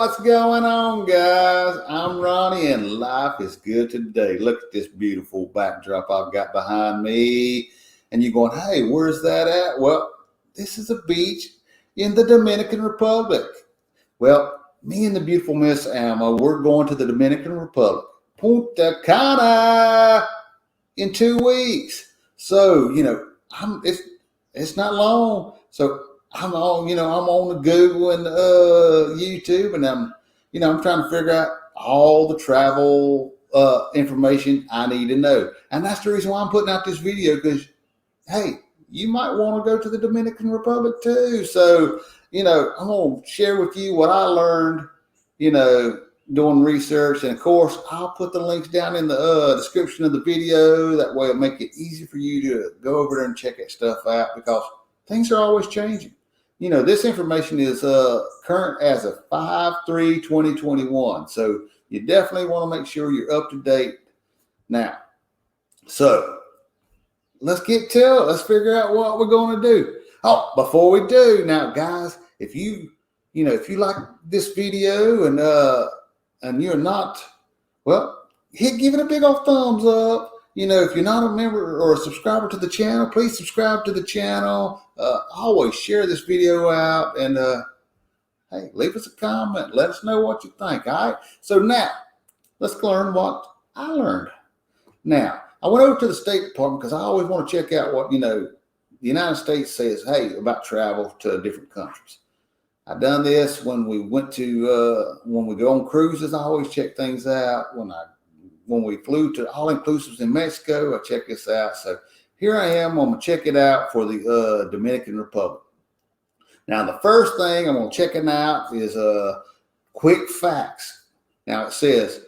What's going on, guys? I'm Ronnie, and life is good today. Look at this beautiful backdrop I've got behind me. And you're going, hey, where's that at? Well, this is a beach in the Dominican Republic. Well, me and the beautiful Miss Alma, we're going to the Dominican Republic, Punta Cana, in 2 weeks. So, it's not long. So I'm on, I'm on the Google and YouTube, and I'm trying to figure out all the travel information I need to know. And that's the reason why I'm putting out this video, because, hey, you might want to go to the Dominican Republic too. So, I'm going to share with you what I learned, doing research. And of course, I'll put the links down in the description of the video. That way it'll make it easy for you to go over there and check that stuff out, because things are always changing. This information is current as of 5/3/2021. So you definitely want to make sure you're up to date now. So let's get to it. Let's figure out what we're going to do. Oh, before we do, now, guys, if you like this video and you're not, well, give it a big old thumbs up. If you're not a member or a subscriber to the channel, please subscribe to the channel. Always share this video out, and hey, leave us a comment. Let us know what you think. All right. So now let's learn what I learned. Now, I went over to the State Department because I always want to check out what the United States says, hey, about travel to different countries. I've done this when we went to when we go on cruises. I always check things out. When we flew to all inclusives in Mexico, I checked this out. So here I am. I'm going to check it out for the Dominican Republic. Now, the first thing I'm going to check it out is quick facts. Now, it says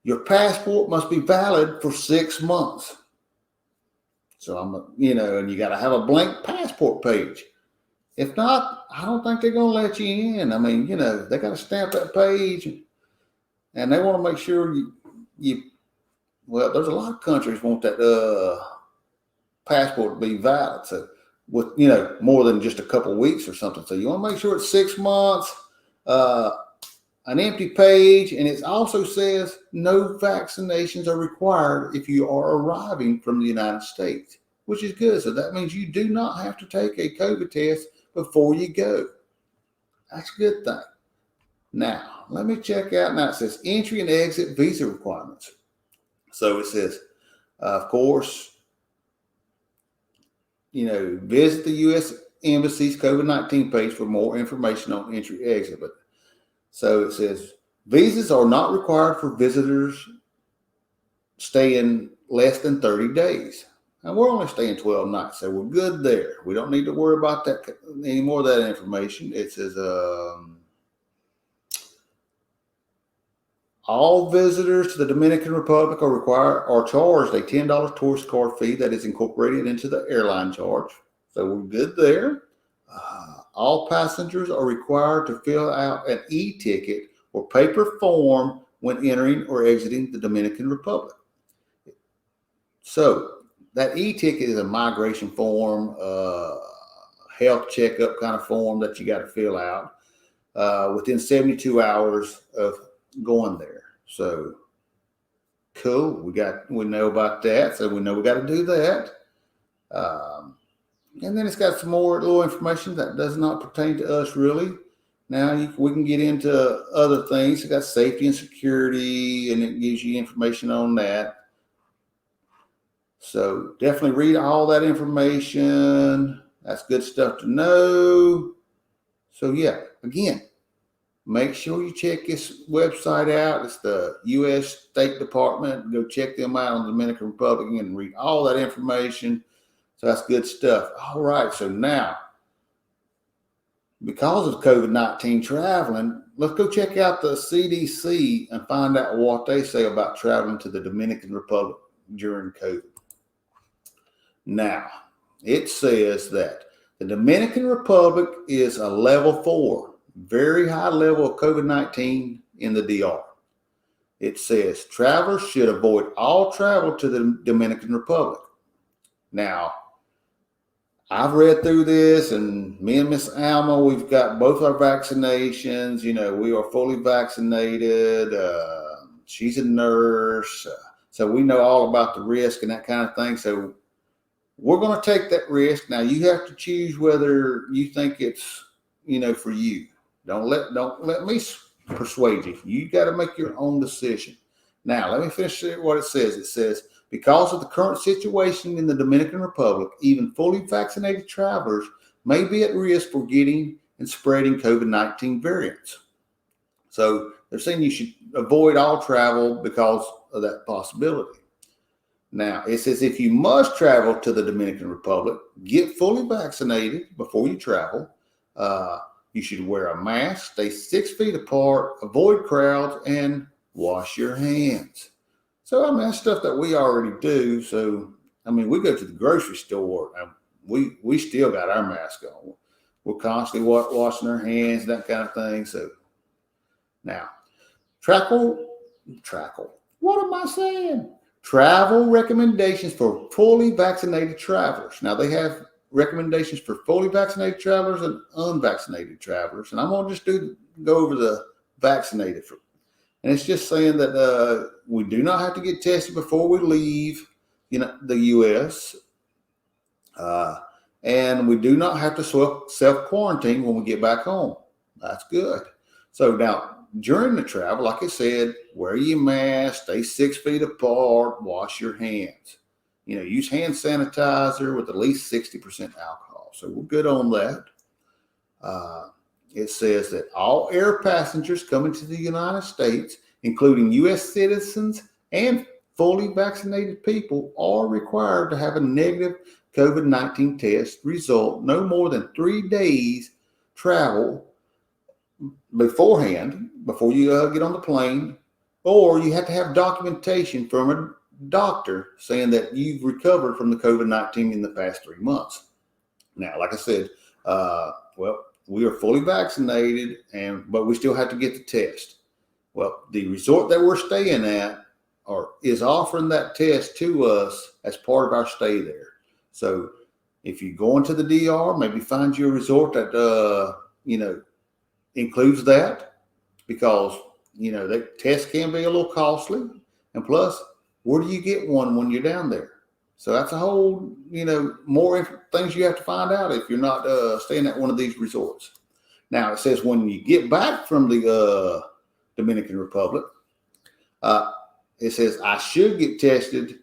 your passport must be valid for 6 months. So and you got to have a blank passport page. If not, I don't think they're going to let you in. I mean, they got to stamp that page, and they want to make sure well, there's a lot of countries want that passport to be valid. So with, more than just a couple of weeks or something. So you want to make sure it's 6 months, an empty page. And it also says no vaccinations are required if you are arriving from the United States, which is good. So that means you do not have to take a COVID test before you go. That's a good thing. Now, let me check out. Now, it says entry and exit visa requirements. So it says, of course, visit the U.S. Embassy's COVID-19 page for more information on entry exit. But so it says visas are not required for visitors staying less than 30 days. And we're only staying 12 nights, so we're good there. We don't need to worry about that any more of that information. It says all visitors to the Dominican Republic are charged a $10 tourist card fee that is incorporated into the airline charge. So we're good there. All passengers are required to fill out an e-ticket or paper form when entering or exiting the Dominican Republic. So that e-ticket is a migration form, health checkup kind of form that you got to fill out within 72 hours of going there. So cool. We know about that. So we know we got to do that. And then it's got some more little information that does not pertain to us really. Now we can get into other things. It got safety and security, and it gives you information on that. So definitely read all that information. That's good stuff to know. So yeah, again, make sure you check this website out. It's the U.S. State Department. Go check them out on the Dominican Republic and read all that information. So that's good stuff. All right. So now, because of COVID-19 traveling, let's go check out the CDC and find out what they say about traveling to the Dominican Republic during COVID. Now, it says that the Dominican Republic is a level 4, very high level of COVID-19 in the DR. It says travelers should avoid all travel to the Dominican Republic. Now, I've read through this, and me and Miss Alma, we've got both our vaccinations. We are fully vaccinated. She's a nurse, so we know all about the risk and that kind of thing. So we're going to take that risk. Now you have to choose whether you think it's, for you. Don't let me persuade you. You got to make your own decision. Now, let me finish what it says. It says, because of the current situation in the Dominican Republic, even fully vaccinated travelers may be at risk for getting and spreading COVID-19 variants. So they're saying you should avoid all travel because of that possibility. Now, it says if you must travel to the Dominican Republic, get fully vaccinated before you travel. You should wear a mask, stay 6 feet apart, avoid crowds, and wash your hands. So, that's stuff that we already do. So, we go to the grocery store and we still got our mask on. We're constantly washing our hands, that kind of thing. So, now, travel. What am I saying? Travel recommendations for fully vaccinated travelers. Now, they have recommendations for fully vaccinated travelers and unvaccinated travelers. And I'm going to just go over the vaccinated. And it's just saying that we do not have to get tested before we leave the U.S. And we do not have to self-quarantine when we get back home. That's good. So now, during the travel, like I said, wear your mask, stay 6 feet apart, wash your hands. Use hand sanitizer with at least 60% alcohol. So we're good on that. It says that all air passengers coming to the United States, including U.S. citizens and fully vaccinated people, are required to have a negative COVID-19 test result no more than 3 days travel beforehand, before you get on the plane, or you have to have documentation from a doctor saying that you've recovered from the COVID-19 in the past 3 months. Now, like I said, we are fully vaccinated, but we still have to get the test. Well, the resort that we're staying at is offering that test to us as part of our stay there. So if you go into the DR, maybe find you a resort that, includes that, because, that test can be a little costly. And plus, where do you get one when you're down there? So that's a whole, more things you have to find out if you're not staying at one of these resorts. Now, it says when you get back from the Dominican Republic, it says I should get tested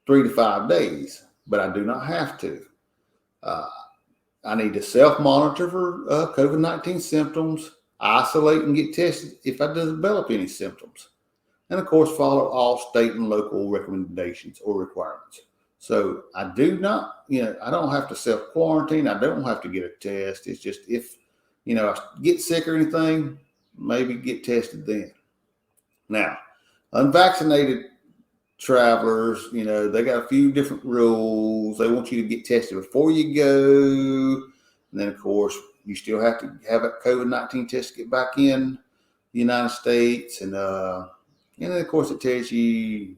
3 to 5 days, but I do not have to. I need to self-monitor for COVID-19 symptoms, isolate and get tested if I develop any symptoms. And, of course, follow all state and local recommendations or requirements. So I do not, I don't have to self-quarantine. I don't have to get a test. It's just if, I get sick or anything, maybe get tested then. Now, unvaccinated travelers, they got a few different rules. They want you to get tested before you go. And then, of course, you still have to have a COVID-19 test to get back in the United States. And then, of course, it tells you,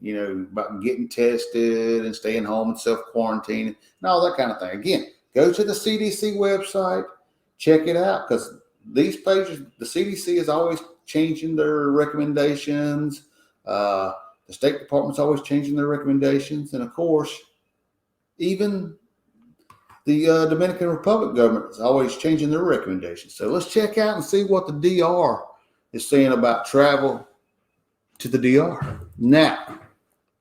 about getting tested and staying home and self-quarantine and all that kind of thing. Again, go to the CDC website, check it out, because these pages, the CDC is always changing their recommendations. The State Department's always changing their recommendations. And, of course, even the Dominican Republic government is always changing their recommendations. So let's check out and see what the DR is saying about travel to the DR. Now,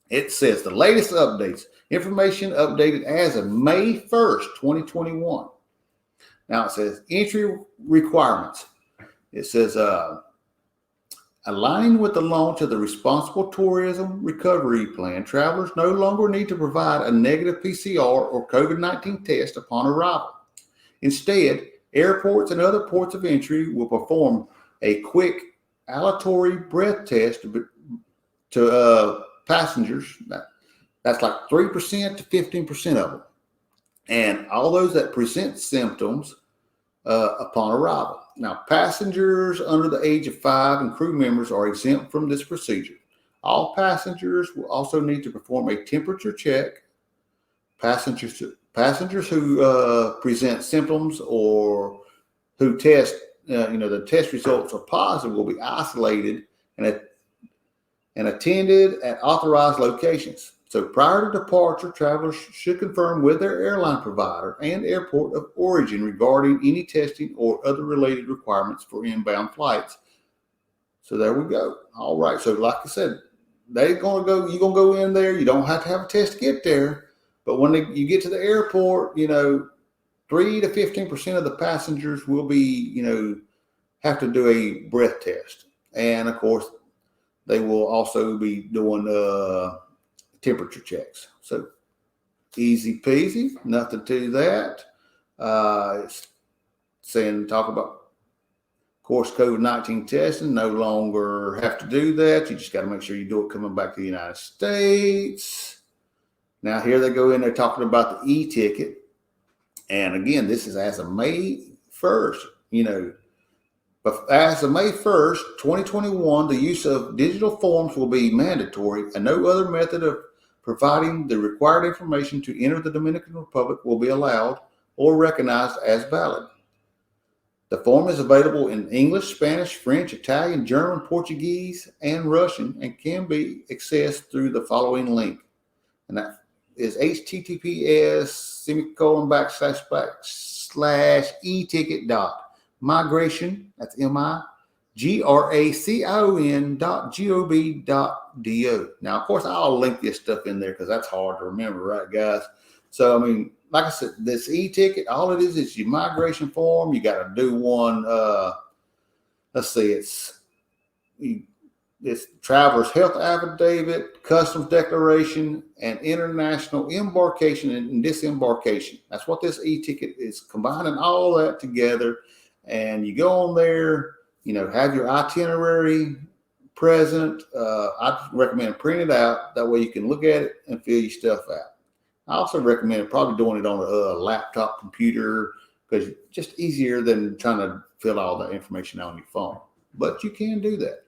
it says the latest updates, information updated as of May 1st, 2021. Now, it says entry requirements. It says aligning with the launch of the Responsible Tourism Recovery Plan, travelers no longer need to provide a negative PCR or COVID-19 test upon arrival. Instead, airports and other ports of entry will perform a quick aleatory breath test to passengers. That's like 3% to 15% of them. And all those that present symptoms upon arrival. Now, passengers under the age of 5 and crew members are exempt from this procedure. All passengers will also need to perform a temperature check. Passengers Passengers who present symptoms or who test, the test results are positive will be isolated and attended at authorized locations. So prior to departure, travelers should confirm with their airline provider and airport of origin regarding any testing or other related requirements for inbound flights. So there we go. All right. So like I said, you're going to go in there. You don't have to have a test to get there. But when you get to the airport, 3 to 15% of the passengers will be, have to do a breath test. And of course, they will also be doing temperature checks. So easy peasy, nothing to that. It's talk about, of course, COVID-19 testing. No longer have to do that. You just got to make sure you do it coming back to the United States. Now here they go in there talking about the e-ticket. And again, this is as of May 1st, But as of May 1st, 2021, the use of digital forms will be mandatory, and no other method of providing the required information to enter the Dominican Republic will be allowed or recognized as valid. The form is available in English, Spanish, French, Italian, German, Portuguese, and Russian, and can be accessed through the following link. And that is https://eticket.migration, that's migration.gov.do. Now, of course, I'll link this stuff in there because that's hard to remember, right, guys? So, like I said, this e-ticket, all it is your migration form. You got to do one. Let's see, it's traveler's health affidavit, customs declaration, and international embarkation and disembarkation. That's what this e-ticket is, combining all that together. And you go on there, have your itinerary present. I recommend printing it out. That way you can look at it and fill your stuff out. I also recommend probably doing it on a laptop computer because it's just easier than trying to fill all that information on your phone. But you can do that.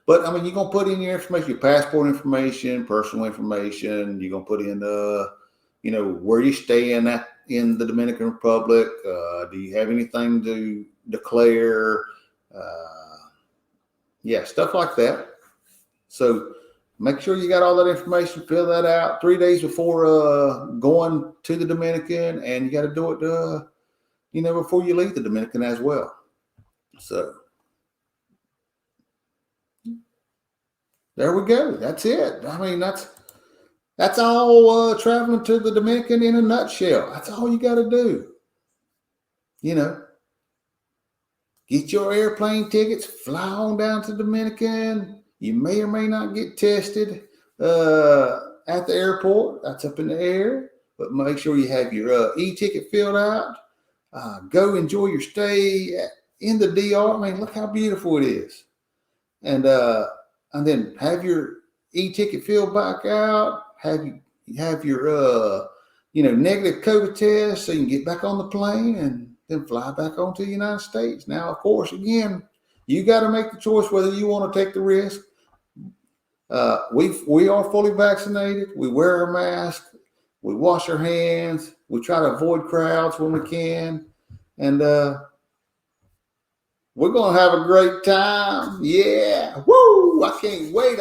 But you're going to put in your information, your passport information, personal information. You're going to put in, where you're staying at in the Dominican Republic. Do you have anything to declare? Stuff like that. So make sure you got all that information, fill that out 3 days before going to the Dominican, and you got to do it, before you leave the Dominican as well. So there we go. That's it. That's all traveling to the Dominican in a nutshell. That's all you got to do. Get your airplane tickets, fly on down to the Dominican. You may or may not get tested at the airport. That's up in the air. But make sure you have your e-ticket filled out. Go enjoy your stay in the DR. Look how beautiful it is. And then have your e-ticket filled back out. Have your negative COVID test so you can get back on the plane and then fly back on to the United States. Now, of course, again, you got to make the choice whether you want to take the risk. We are fully vaccinated. We wear a mask. We wash our hands. We try to avoid crowds when we can. And we're going to have a great time. Yeah. Woo! I can't wait.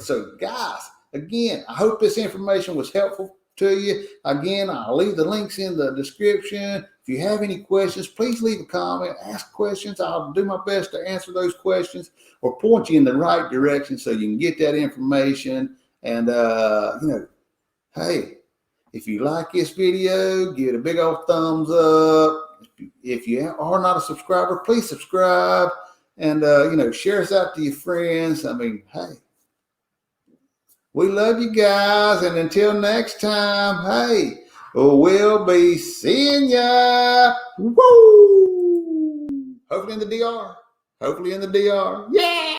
So, guys, again, I hope this information was helpful to you. Again, I'll leave the links in the description. If you have any questions, please leave a comment, ask questions. I'll do my best to answer those questions or point you in the right direction so you can get that information. And, hey, if you like this video, give it a big old thumbs up. If you are not a subscriber, please subscribe and, share us out to your friends. Hey, we love you guys. And until next time, hey, we'll be seeing ya. Woo! Hopefully in the DR. Yeah!